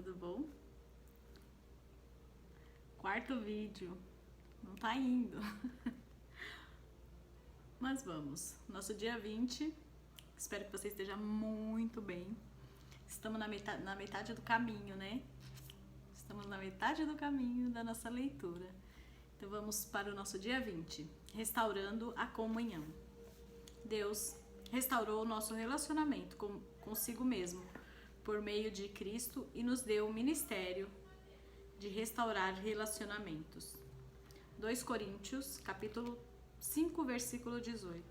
tudo bom? Quarto vídeo, não tá indo. Mas vamos, nosso dia 20, espero que você esteja muito bem. Estamos na metade do caminho, né? Estamos na metade do caminho da nossa leitura. Então vamos para o nosso dia 20, restaurando a comunhão. Deus restaurou o nosso relacionamento consigo mesmo, por meio de Cristo, e nos deu o ministério de restaurar relacionamentos. 2 Coríntios, capítulo 5, versículo 18.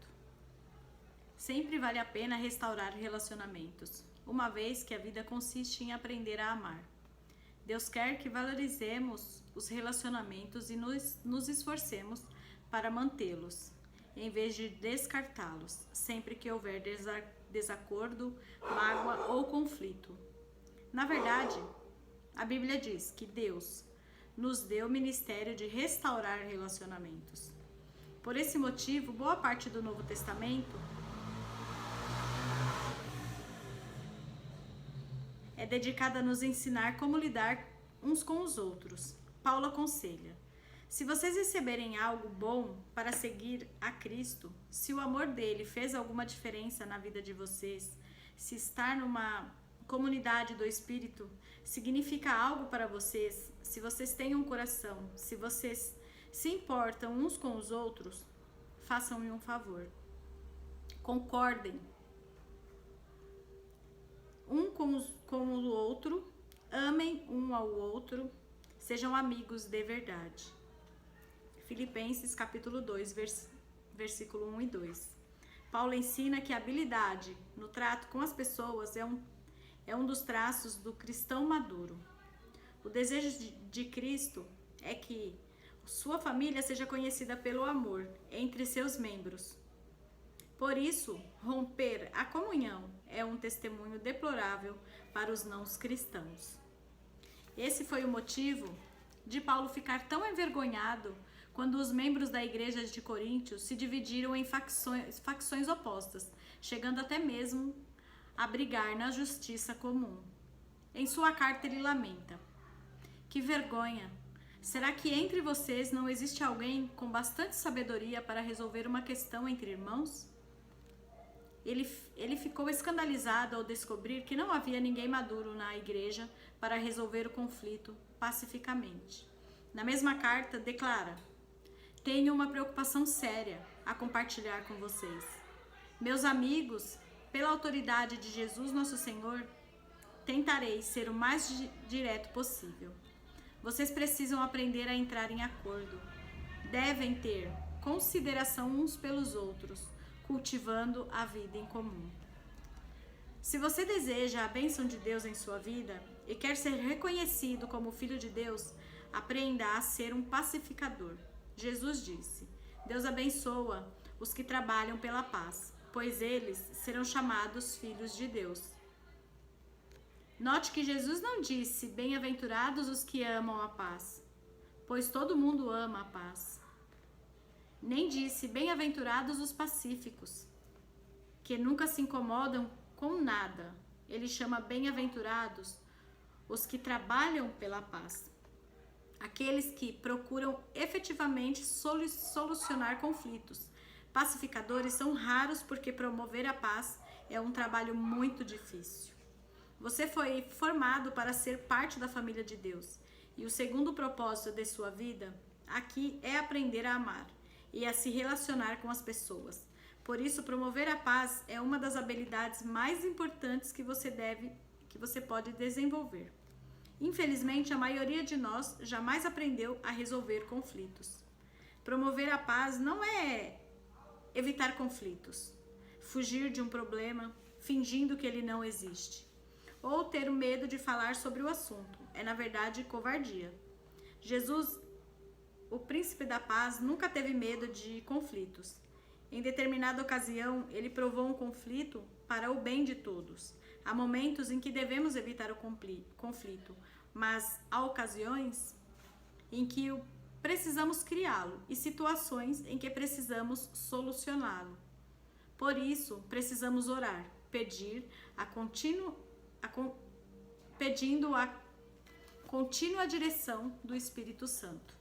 Sempre vale a pena restaurar relacionamentos, uma vez que a vida consiste em aprender a amar. Deus quer que valorizemos os relacionamentos e nos esforcemos para mantê-los, em vez de descartá-los, sempre que houver desacordo, mágoa ou conflito. Na verdade, a Bíblia diz que Deus nos deu o ministério de restaurar relacionamentos. Por esse motivo, boa parte do Novo Testamento é dedicada a nos ensinar como lidar uns com os outros. Paulo aconselha: se vocês receberem algo bom para seguir a Cristo, se o amor dele fez alguma diferença na vida de vocês, se estar numa comunidade do Espírito significa algo para vocês, se vocês têm um coração, se vocês se importam uns com os outros, façam-me um favor. Concordem um com o outro, amem um ao outro, sejam amigos de verdade. Filipenses capítulo 2, versículo 1 e 2. Paulo ensina que a habilidade no trato com as pessoas é um dos traços do cristão maduro. O desejo de Cristo é que sua família seja conhecida pelo amor entre seus membros. Por isso, romper a comunhão é um testemunho deplorável para os não cristãos. Esse foi o motivo de Paulo ficar tão envergonhado quando os membros da igreja de Coríntios se dividiram em facções opostas, chegando até mesmo a brigar na justiça comum. Em sua carta ele lamenta: que vergonha! Será que entre vocês não existe alguém com bastante sabedoria para resolver uma questão entre irmãos? Ele ficou escandalizado ao descobrir que não havia ninguém maduro na igreja para resolver o conflito pacificamente. Na mesma carta, declara: tenho uma preocupação séria a compartilhar com vocês. Meus amigos, pela autoridade de Jesus nosso Senhor, tentarei ser o mais direto possível. Vocês precisam aprender a entrar em acordo. Devem ter consideração uns pelos outros, cultivando a vida em comum. Se você deseja a bênção de Deus em sua vida e quer ser reconhecido como filho de Deus, aprenda a ser um pacificador. Jesus disse: Deus abençoa os que trabalham pela paz, pois eles serão chamados filhos de Deus. Note que Jesus não disse: bem-aventurados os que amam a paz, pois todo mundo ama a paz. Nem disse: bem-aventurados os pacíficos, que nunca se incomodam com nada. Ele chama bem-aventurados os que trabalham pela paz, aqueles que procuram efetivamente solucionar conflitos. Pacificadores são raros porque promover a paz é um trabalho muito difícil. Você foi formado para ser parte da família de Deus, e o segundo propósito de sua vida aqui é aprender a amar e a se relacionar com as pessoas. Por isso, promover a paz é uma das habilidades mais importantes que você pode desenvolver. Infelizmente, a maioria de nós jamais aprendeu a resolver conflitos. Promover a paz não é evitar conflitos, fugir de um problema, fingindo que ele não existe, ou ter medo de falar sobre o assunto. É, na verdade, covardia. Jesus, o príncipe da paz, nunca teve medo de conflitos. Em determinada ocasião, ele provou um conflito para o bem de todos. Há momentos em que devemos evitar o conflito, mas há ocasiões em que precisamos criá-lo e situações em que precisamos solucioná-lo. Por isso, precisamos orar, pedindo a contínua direção do Espírito Santo.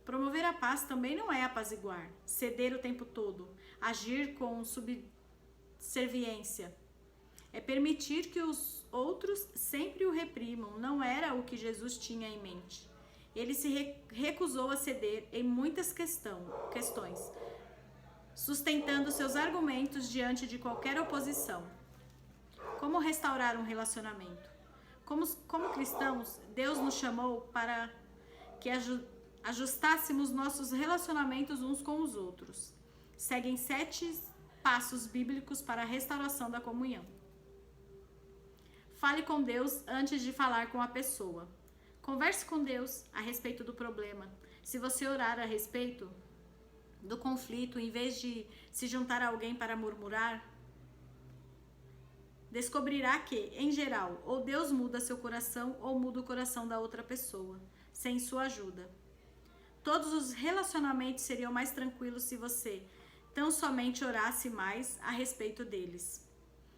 Promover a paz também não é apaziguar, ceder o tempo todo, agir com subserviência. É permitir que os outros sempre o reprimam, não era o que Jesus tinha em mente. Ele se recusou a ceder em muitas questões, sustentando seus argumentos diante de qualquer oposição. Como restaurar um relacionamento? Como cristãos, Deus nos chamou para que ajustássemos nossos relacionamentos uns com os outros. Seguem 7 passos bíblicos para a restauração da comunhão. Fale com Deus antes de falar com a pessoa. Converse com Deus a respeito do problema. Se você orar a respeito do conflito, em vez de se juntar a alguém para murmurar, descobrirá que, em geral, ou Deus muda seu coração ou muda o coração da outra pessoa, sem sua ajuda. Todos os relacionamentos seriam mais tranquilos se você tão somente orasse mais a respeito deles.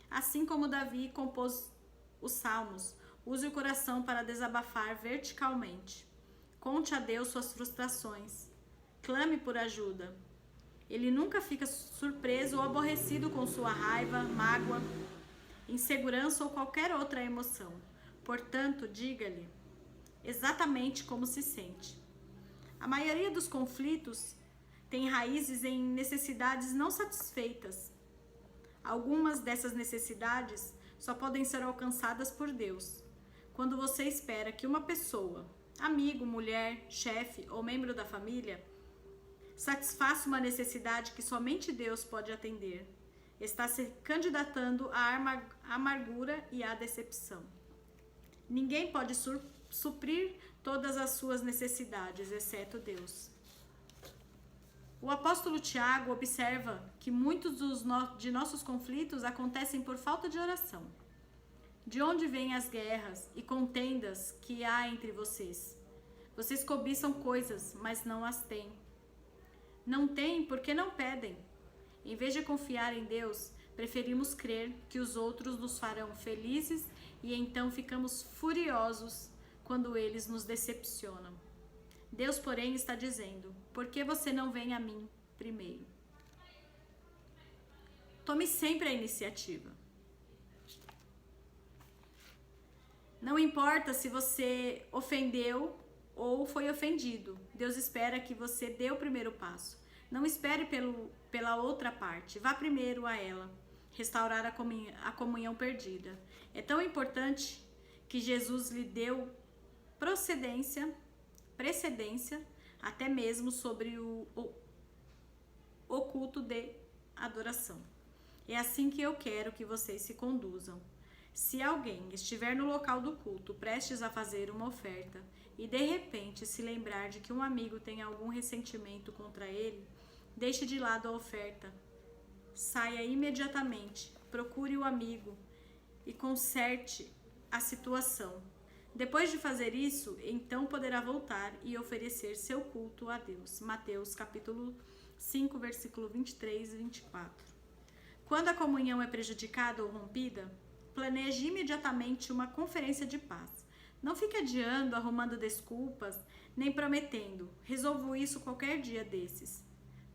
Assim como Davi compôs os salmos, use o coração para desabafar verticalmente. Conte a Deus suas frustrações. Clame por ajuda. Ele nunca fica surpreso ou aborrecido com sua raiva, mágoa, insegurança ou qualquer outra emoção. Portanto, diga-lhe exatamente como se sente. A maioria dos conflitos tem raízes em necessidades não satisfeitas. Algumas dessas necessidades só podem ser alcançadas por Deus. Quando você espera que uma pessoa, amigo, mulher, chefe ou membro da família, satisfaça uma necessidade que somente Deus pode atender, está se candidatando à amargura e à decepção. Ninguém pode suprir todas as suas necessidades, exceto Deus. O apóstolo Tiago observa que muitos de nossos conflitos acontecem por falta de oração. De onde vêm as guerras e contendas que há entre vocês? Vocês cobiçam coisas, mas não as têm. Não têm porque não pedem. Em vez de confiar em Deus, preferimos crer que os outros nos farão felizes e então ficamos furiosos quando eles nos decepcionam. Deus, porém, está dizendo: por que você não vem a mim primeiro? Tome sempre a iniciativa. Não importa se você ofendeu ou foi ofendido. Deus espera que você dê o primeiro passo. Não espere pela outra parte. Vá primeiro a ela. Restaurar a comunhão perdida. É tão importante que Jesus lhe deu precedência, até mesmo sobre o culto de adoração. É assim que eu quero que vocês se conduzam. Se alguém estiver no local do culto, prestes a fazer uma oferta, e de repente se lembrar de que um amigo tem algum ressentimento contra ele, deixe de lado a oferta. Saia imediatamente, procure o amigo e conserte a situação. Depois de fazer isso, então poderá voltar e oferecer seu culto a Deus. Mateus capítulo 5, versículo 23 e 24. Quando a comunhão é prejudicada ou rompida, planeje imediatamente uma conferência de paz. Não fique adiando, arrumando desculpas, nem prometendo. Resolvo isso qualquer dia desses.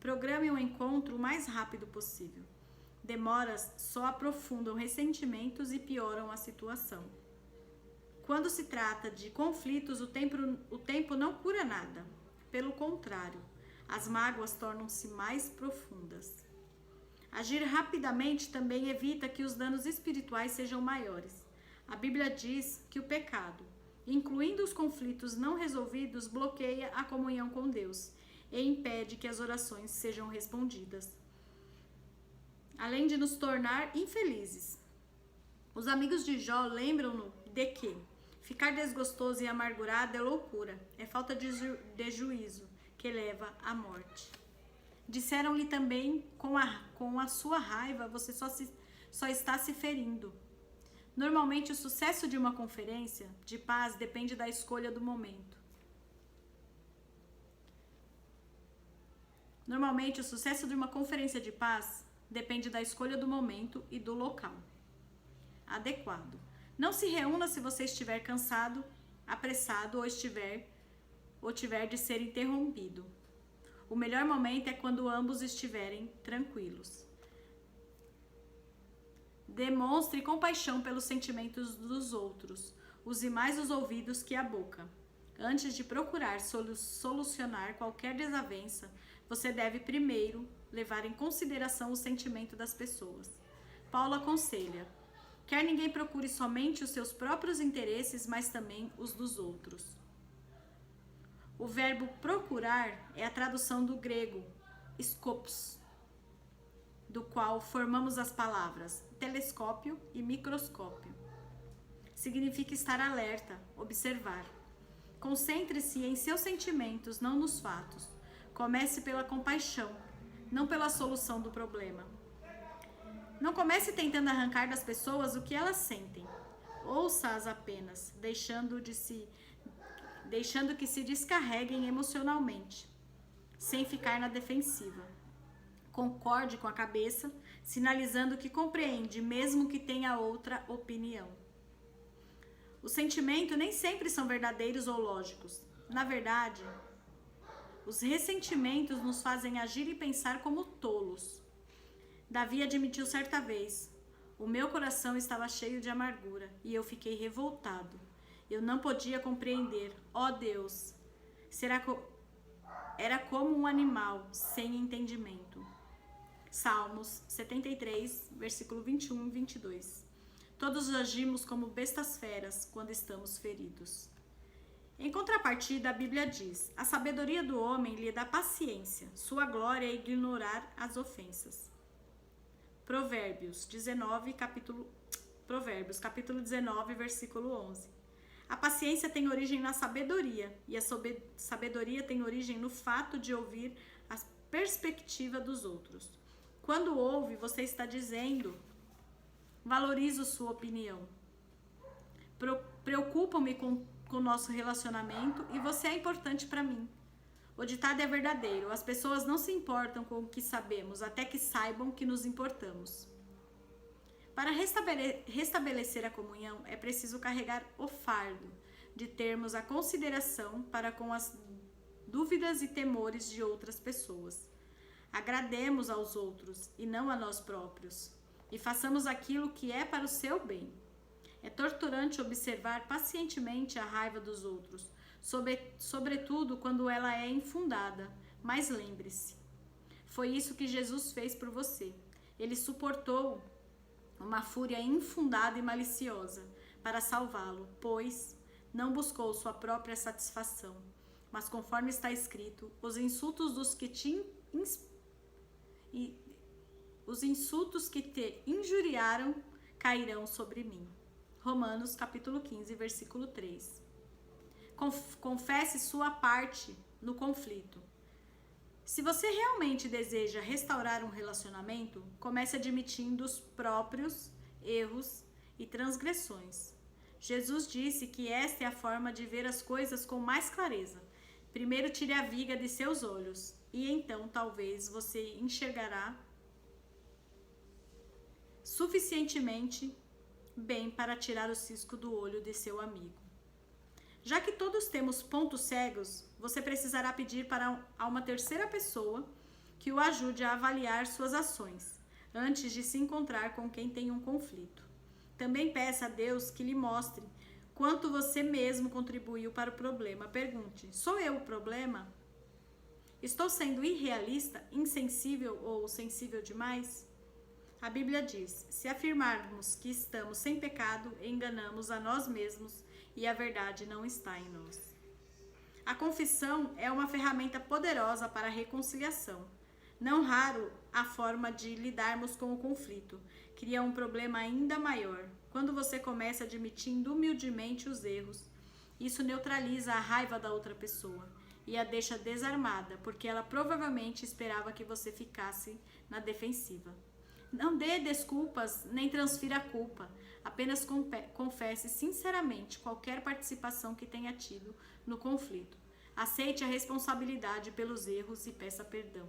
Programe um encontro o mais rápido possível. Demoras só aprofundam ressentimentos e pioram a situação. Quando se trata de conflitos, o tempo não cura nada. Pelo contrário, as mágoas tornam-se mais profundas. Agir rapidamente também evita que os danos espirituais sejam maiores. A Bíblia diz que o pecado, incluindo os conflitos não resolvidos, bloqueia a comunhão com Deus e impede que as orações sejam respondidas, além de nos tornar infelizes. Os amigos de Jó lembram-no de que ficar desgostoso e amargurado é loucura, é falta de juízo que leva à morte. Disseram-lhe também, com a sua raiva, você só está se ferindo. Normalmente, o sucesso de uma conferência de paz depende da escolha do momento. Normalmente, o sucesso de uma conferência de paz depende da escolha do momento e do local adequado. Não se reúna se você estiver cansado apressado ou tiver de ser interrompido. O melhor momento é quando ambos estiverem tranquilos. Demonstre compaixão pelos sentimentos dos outros. Use mais os ouvidos que a boca. Antes de procurar solucionar qualquer desavença, você deve primeiro levar em consideração o sentimento das pessoas. Paulo aconselha: quer ninguém procure somente os seus próprios interesses, mas também os dos outros. O verbo procurar é a tradução do grego skopos, do qual formamos as palavras telescópio e microscópio. Significa estar alerta, observar. Concentre-se em seus sentimentos, não nos fatos. Comece pela compaixão, não pela solução do problema. Não comece tentando arrancar das pessoas o que elas sentem. Ouça-as apenas, deixando que se descarreguem emocionalmente, sem ficar na defensiva. Concorde com a cabeça, sinalizando que compreende, mesmo que tenha outra opinião. Os sentimentos nem sempre são verdadeiros ou lógicos. Na verdade, os ressentimentos nos fazem agir e pensar como tolos. Davi admitiu certa vez: o meu coração estava cheio de amargura e eu fiquei revoltado. Eu não podia compreender. Ó Deus, era como um animal sem entendimento. Salmos 73, versículo 21 e 22. Todos agimos como bestas feras quando estamos feridos. Em contrapartida, a Bíblia diz: a sabedoria do homem lhe dá paciência, sua glória é ignorar as ofensas. Provérbios, capítulo 19, versículo 11. A paciência tem origem na sabedoria, e a sabedoria tem origem no fato de ouvir a perspectiva dos outros. Quando ouve, você está dizendo: valorizo sua opinião. Preocupo-me com o nosso relacionamento e você é importante para mim. O ditado é verdadeiro: as pessoas não se importam com o que sabemos, até que saibam que nos importamos. Para restabelecer a comunhão, é preciso carregar o fardo de termos a consideração para com as dúvidas e temores de outras pessoas. Agrademos aos outros e não a nós próprios, e façamos aquilo que é para o seu bem. É torturante observar pacientemente a raiva dos outros, sobretudo quando ela é infundada, mas lembre-se, foi isso que Jesus fez por você. Ele suportou uma fúria infundada e maliciosa para salvá-lo, pois não buscou sua própria satisfação, mas conforme está escrito: os insultos que te injuriaram cairão sobre mim. Romanos capítulo 15, versículo 3. Confesse sua parte no conflito. Se você realmente deseja restaurar um relacionamento, comece admitindo os próprios erros e transgressões. Jesus disse que esta é a forma de ver as coisas com mais clareza. Primeiro tire a viga de seus olhos, e então talvez você enxergará suficientemente bem para tirar o cisco do olho de seu amigo. Já que todos temos pontos cegos, você precisará pedir a uma terceira pessoa que o ajude a avaliar suas ações, antes de se encontrar com quem tem um conflito. Também peça a Deus que lhe mostre quanto você mesmo contribuiu para o problema. Pergunte: sou eu o problema? Estou sendo irrealista, insensível ou sensível demais? A Bíblia diz: se afirmarmos que estamos sem pecado, enganamos a nós mesmos e a verdade não está em nós. A confissão é uma ferramenta poderosa para a reconciliação. Não raro, a forma de lidarmos com o conflito cria um problema ainda maior. Quando você começa admitindo humildemente os erros, isso neutraliza a raiva da outra pessoa e a deixa desarmada, porque ela provavelmente esperava que você ficasse na defensiva. Não dê desculpas nem transfira a culpa. Apenas confesse sinceramente qualquer participação que tenha tido no conflito. Aceite a responsabilidade pelos erros e peça perdão.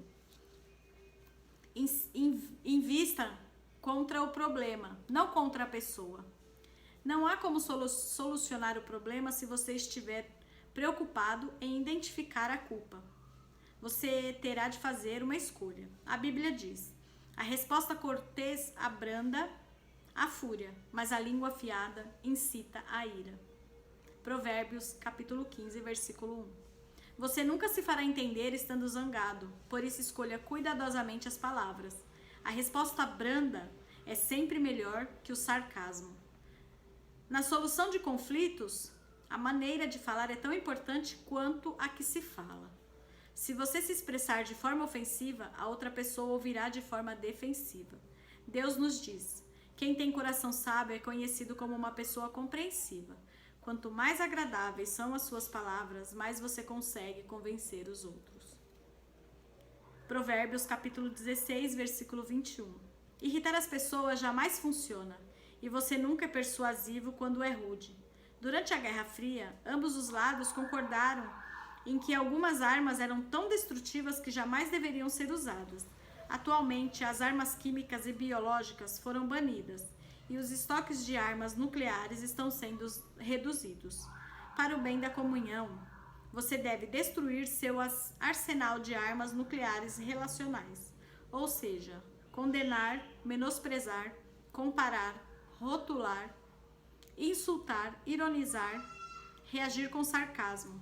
Invista contra o problema, não contra a pessoa. Não há como solucionar o problema se você estiver preocupado em identificar a culpa. Você terá de fazer uma escolha. A Bíblia diz: a resposta cortês abranda a fúria, mas a língua afiada incita a ira. Provérbios, capítulo 15, versículo 1. Você nunca se fará entender estando zangado, por isso escolha cuidadosamente as palavras. A resposta branda é sempre melhor que o sarcasmo. Na solução de conflitos, a maneira de falar é tão importante quanto a que se fala. Se você se expressar de forma ofensiva, a outra pessoa ouvirá de forma defensiva. Deus nos diz: quem tem coração sábio é conhecido como uma pessoa compreensiva. Quanto mais agradáveis são as suas palavras, mais você consegue convencer os outros. Provérbios capítulo 16, versículo 21. Irritar as pessoas jamais funciona, e você nunca é persuasivo quando é rude. Durante a Guerra Fria, ambos os lados concordaram em que algumas armas eram tão destrutivas que jamais deveriam ser usadas. Atualmente, as armas químicas e biológicas foram banidas e os estoques de armas nucleares estão sendo reduzidos. Para o bem da comunhão, você deve destruir seu arsenal de armas nucleares relacionais, ou seja, condenar, menosprezar, comparar, rotular, insultar, ironizar, reagir com sarcasmo.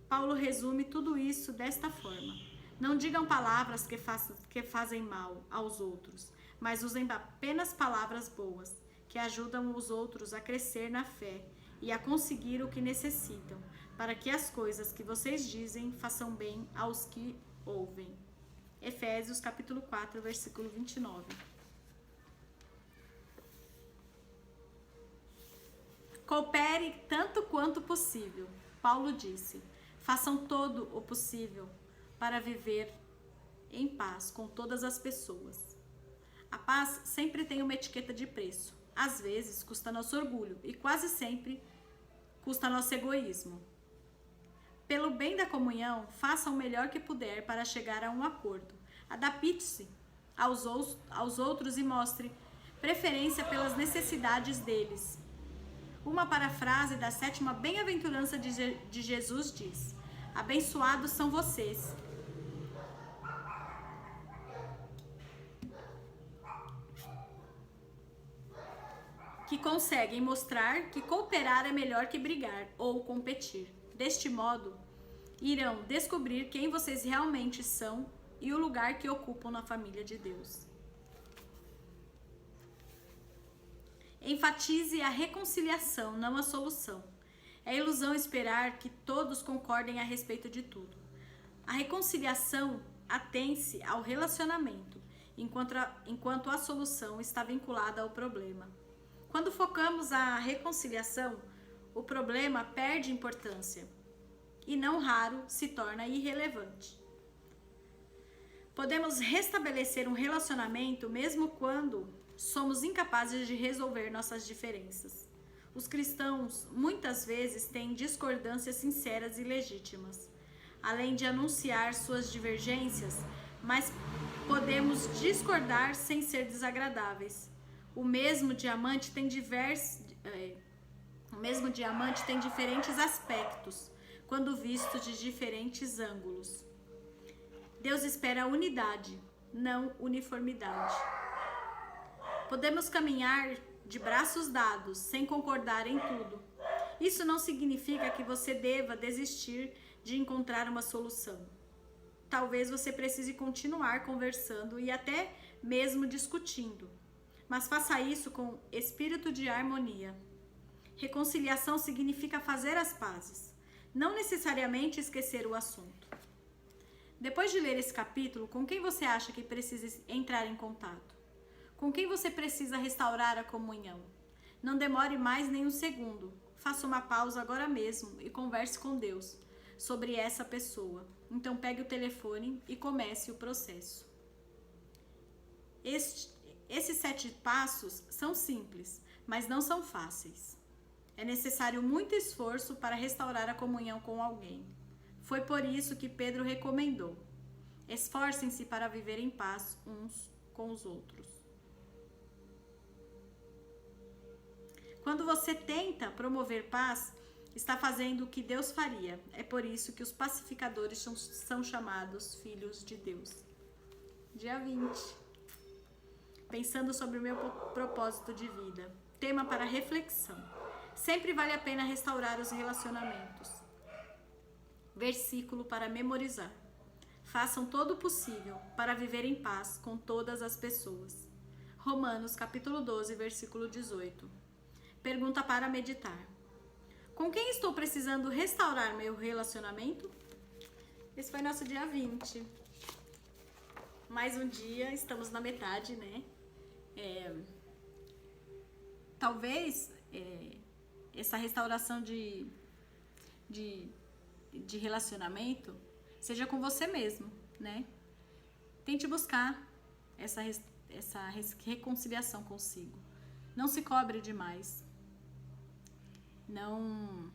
Paulo resume tudo isso desta forma: não digam palavras que fazem mal aos outros, mas usem apenas palavras boas, que ajudam os outros a crescer na fé e a conseguir o que necessitam, para que as coisas que vocês dizem façam bem aos que ouvem. Efésios capítulo 4, versículo 29. Coopere tanto quanto possível. Paulo disse: façam todo o possível para viver em paz com todas as pessoas. A paz sempre tem uma etiqueta de preço. Às vezes custa nosso orgulho e quase sempre custa nosso egoísmo. Pelo bem da comunhão, faça o melhor que puder para chegar a um acordo. Adapte-se aos outros e mostre preferência pelas necessidades deles. Uma parafrase da 7ª bem-aventurança de Jesus diz: abençoados são vocês que conseguem mostrar que cooperar é melhor que brigar ou competir. Deste modo, irão descobrir quem vocês realmente são e o lugar que ocupam na família de Deus. Enfatize a reconciliação, não a solução. É ilusão esperar que todos concordem a respeito de tudo. A reconciliação atém-se ao relacionamento, enquanto a solução está vinculada ao problema. Quando focamos a reconciliação, o problema perde importância e, não raro, se torna irrelevante. Podemos restabelecer um relacionamento mesmo quando somos incapazes de resolver nossas diferenças. Os cristãos muitas vezes têm discordâncias sinceras e legítimas. Além de anunciar suas divergências, mas podemos discordar sem ser desagradáveis. O mesmo diamante tem diferentes aspectos, quando visto de diferentes ângulos. Deus espera unidade, não uniformidade. Podemos caminhar de braços dados, sem concordar em tudo. Isso não significa que você deva desistir de encontrar uma solução. Talvez você precise continuar conversando e até mesmo discutindo, mas faça isso com espírito de harmonia. Reconciliação significa fazer as pazes, não necessariamente esquecer o assunto. Depois de ler esse capítulo, com quem você acha que precisa entrar em contato? Com quem você precisa restaurar a comunhão? Não demore mais nem um segundo. Faça uma pausa agora mesmo e converse com Deus sobre essa pessoa. Então pegue o telefone e comece o processo. Esses 7 passos são simples, mas não são fáceis. É necessário muito esforço para restaurar a comunhão com alguém. Foi por isso que Pedro recomendou: esforcem-se para viver em paz uns com os outros. Quando você tenta promover paz, está fazendo o que Deus faria. É por isso que os pacificadores são chamados filhos de Deus. Dia 20. Pensando sobre o meu propósito de vida. Tema para reflexão. Sempre vale a pena restaurar os relacionamentos. Versículo para memorizar. Façam todo o possível para viver em paz com todas as pessoas. Romanos capítulo 12, versículo 18. Pergunta para meditar. Com quem estou precisando restaurar meu relacionamento? Esse foi nosso dia 20. Mais um dia, estamos na metade, né? Talvez essa restauração de relacionamento seja com você mesmo, né? Tente buscar essa reconciliação consigo. Não se cobre demais. Não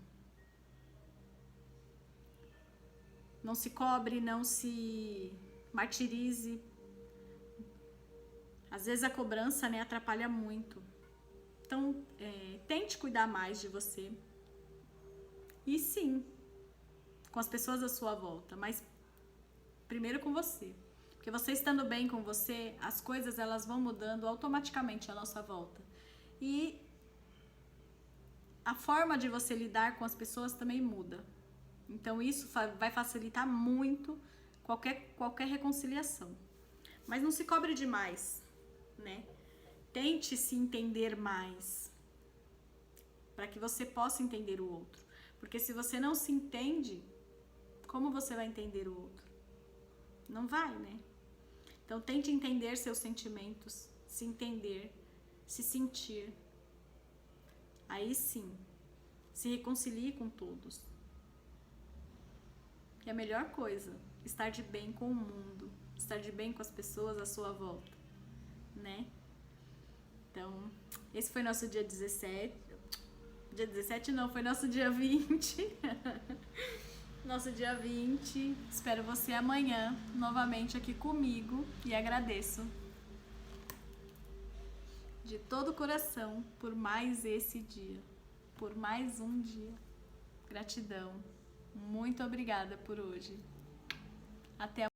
se cobre, não se martirize. Às vezes a cobrança, né, atrapalha muito. Então, tente cuidar mais de você. E sim, com as pessoas à sua volta, mas primeiro com você. Porque você estando bem com você, as coisas elas vão mudando automaticamente à nossa volta. E a forma de você lidar com as pessoas também muda. Então isso vai facilitar muito qualquer reconciliação. Mas não se cobre demais, né? Tente se entender mais, para que você possa entender o outro. Porque se você não se entende, como você vai entender o outro? Não vai, né? Então tente entender seus sentimentos, se entender, se sentir. Aí sim, se reconcilie com todos. E a melhor coisa, estar de bem com o mundo, estar de bem com as pessoas à sua volta, né? Então, esse foi nosso dia 17. Dia 17 não, foi nosso dia 20. Nosso dia 20. Espero você amanhã novamente aqui comigo e agradeço de todo o coração por mais esse dia, por mais um dia. Gratidão. Muito obrigada por hoje. Até